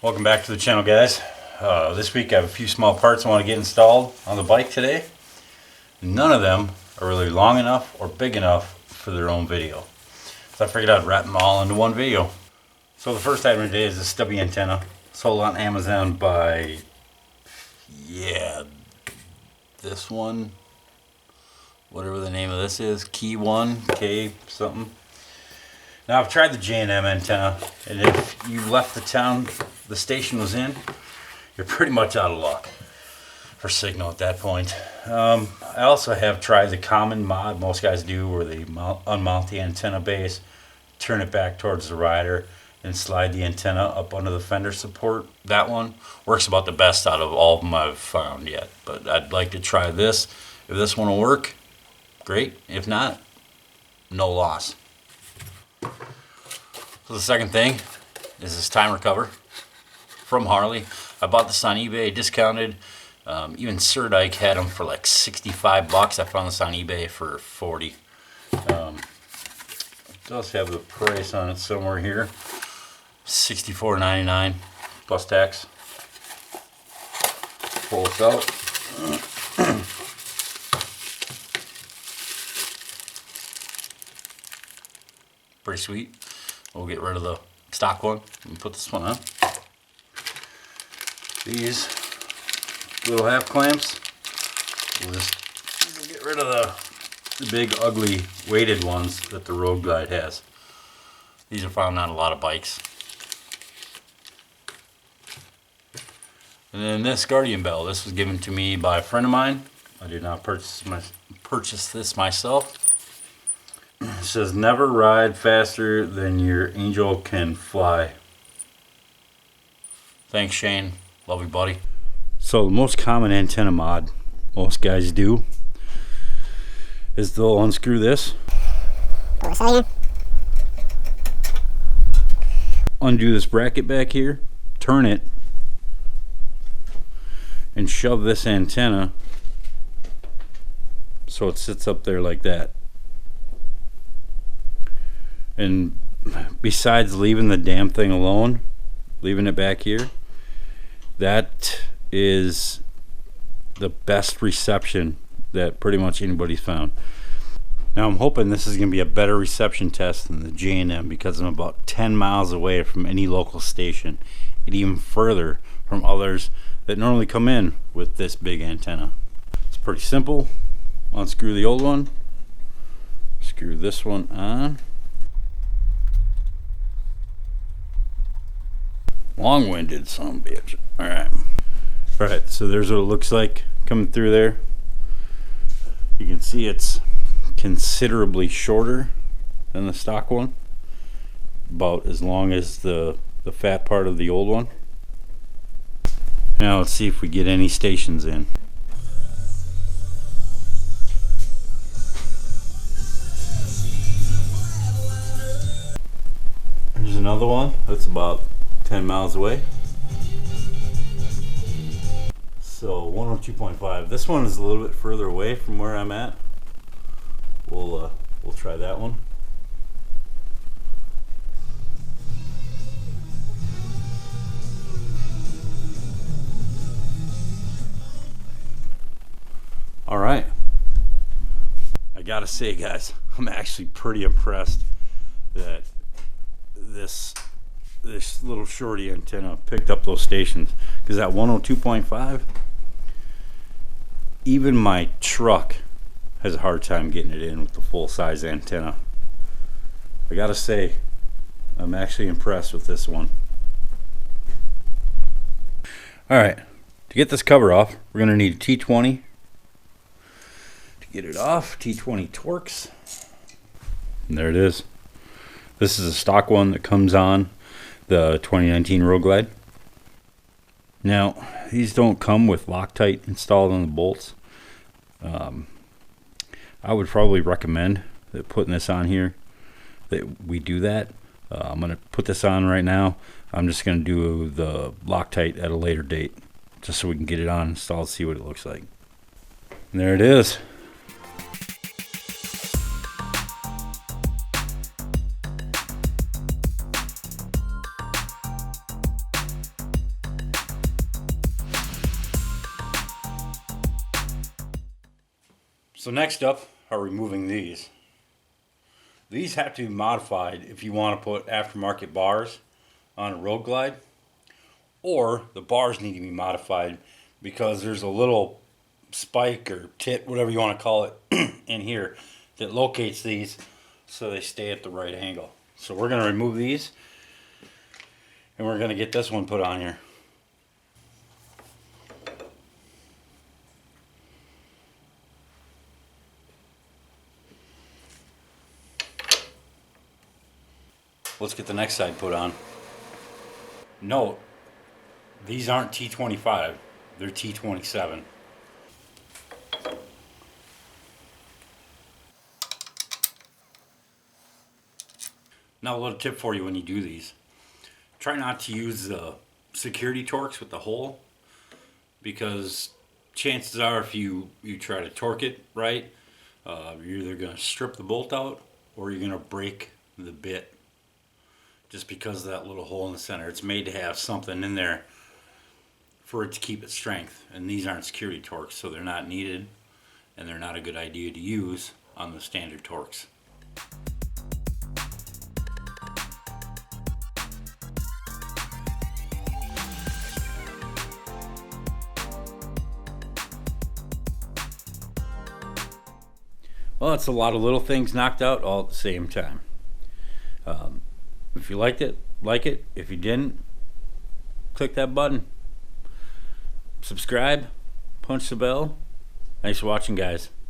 Welcome back to the channel, guys. This week I have a few small parts I want to get installed on the bike today. None of them are really long enough or big enough for their own video, so I figured I'd wrap them all into one video. So the first item today is a stubby antenna, sold on Amazon by, this one, whatever the name of this is, Keyo1e, K something. Now I've tried the J&M antenna, and if you left the town the station was in, you're pretty much out of luck for signal at that point. I also have tried the common mod most guys do, where they unmount the antenna base, turn it back towards the rider, and slide the antenna up under the fender support. That one works about the best out of all of them I've found yet, but I'd like to try this. If this one will work, great. If not, no loss. So the second thing is this timer cover from Harley. I bought this on eBay, discounted. Even Sir Dyke had them for like 65 bucks. I found this on eBay for 40. It does have the price on it somewhere here. $64.99 plus tax. Pull this out. Pretty sweet. We'll get rid of the stock one and put this one on. These little half clamps, we'll just get rid of the big ugly weighted ones that the Road Glide has. These are found on a lot of bikes. And then this Guardian bell, this was given to me by a friend of mine. I did not purchase this myself. It says, never ride faster than your angel can fly. Thanks, Shane. Love you, buddy. So the most common antenna mod most guys do is they'll unscrew this, undo this bracket back here, turn it, and shove this antenna so it sits up there like that. And besides leaving the damn thing alone, leaving it back here, that is the best reception that pretty much anybody's found. Now I'm hoping this is going to be a better reception test than the J&M, because I'm about 10 miles away from any local station, and even further from others that normally come in with this big antenna. It's pretty simple. Unscrew the old one, screw this one on. Long-winded son of a bitch. Alright, so there's what it looks like coming through there. You can see it's considerably shorter than the stock one, about as long as the fat part of the old one. Now let's see if we get any stations in. There's another one that's about 10 miles away. So 102.5. This one is a little bit further away from where I'm at. We'll try that one. All right. I gotta say, guys, I'm actually pretty impressed that this little shorty antenna picked up those stations, because that 102.5, even my truck has a hard time getting it in with the full size antenna. I gotta say, I'm actually impressed with this one. Alright, to get this cover off, we're gonna need a T20 to get it off. T20 Torx, and there it is. This is a stock one that comes on the 2019 Road Glide. Now, these don't come with Loctite installed on the bolts. I would probably recommend that putting this on here, that we do that. I'm going to put this on right now. I'm just going to do the Loctite at a later date, just so we can get it on installed, see what it looks like. And there it is. So next up are removing these. These have to be modified if you want to put aftermarket bars on a Road Glide, or the bars need to be modified because there's a little spike or tit, whatever you want to call it, in here that locates these so they stay at the right angle. So we're going to remove these and we're going to get this one put on here. Let's get the next side put on. Note, these aren't T25, they're T27. Now a little tip for you when you do these. Try not to use the security Torx with the hole, because chances are if you try to torque it right, you're either going to strip the bolt out or you're going to break the bit. Just because of that little hole in the center. It's made to have something in there for it to keep its strength. And these aren't security Torx, so they're not needed. And they're not a good idea to use on the standard Torx. Well, it's a lot of little things knocked out all at the same time. If you liked it, like it. If you didn't, click that button. Subscribe, punch the bell. Thanks for watching, guys.